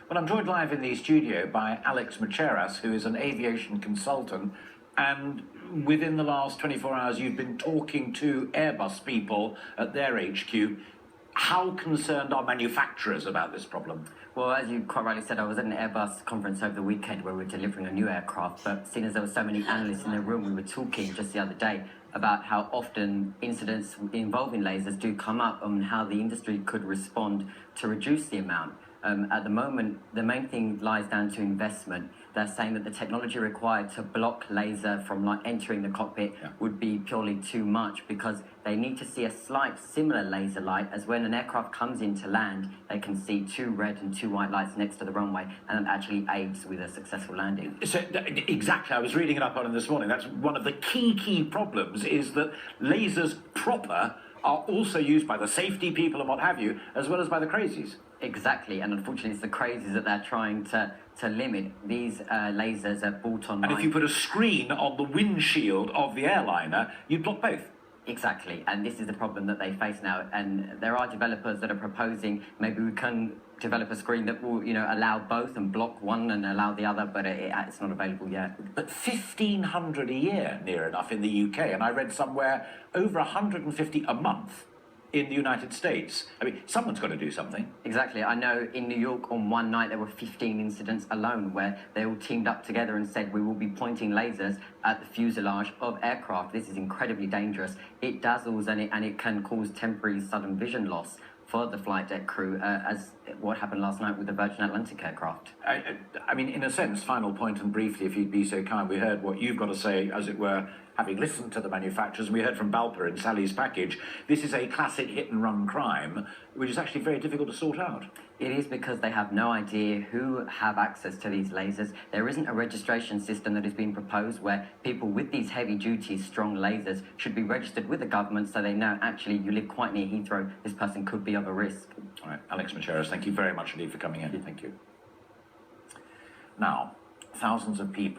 Well, I'm joined live in the studio by Macheras, who is an aviation consultant, and within the last 24 hours you've been talking to Airbus people at their HQ. How concerned are manufacturers about this problem? Well, as you quite rightly said, I was at an Airbus conference over the weekend where we were delivering a new aircraft, but seeing as there were so many analysts in the room, we were talking just the other day about how often incidents involving lasers do come up and how the industry could respond to reduce the amount. At the moment, the main thing lies down to investment. They're saying that the technology required to block laser from entering the cockpit would be purely too much, because they need to see a slight similar laser light as when an aircraft comes into land, they can see two red and two white lights next to the runway, and it actually aids with a successful landing. So, exactly, I was reading it up on it this morning. That's one of the key problems, is that lasers proper are also used by the safety people and what have you, as well as by the crazies. Exactly, and unfortunately it's the crazies that they're trying to limit. These lasers are bought online. And if you put a screen on the windshield of the airliner, you'd block both. Exactly, and this is the problem that they face now, and there are developers that are proposing maybe we can develop a screen that will, allow both and block one and allow the other, but it's not available yet. But 1,500 a year, near enough, in the UK, and I read somewhere over 150 a month in the United States. I mean, someone's got to do something. Exactly. I know in New York on one night there were 15 incidents alone where they all teamed up together and said we will be pointing lasers at the fuselage of aircraft. This is incredibly dangerous. It dazzles and it can cause temporary sudden vision loss for the flight deck crew, as what happened last night with the Virgin Atlantic aircraft. I mean, in a sense, final point and briefly, if you'd be so kind, we heard what you've got to say, as it were, having listened to the manufacturers, and we heard from Balper in Sally's package. This is a classic hit-and-run crime, which is actually very difficult to sort out. It is, because they have no idea who have access to these lasers. There isn't a registration system that is being proposed where people with these heavy-duty, strong lasers should be registered with the government so they know, actually, you live quite near Heathrow, this person could be of a risk. All right, Macheras, thank you very much indeed for coming in. Thank you. Now, thousands of people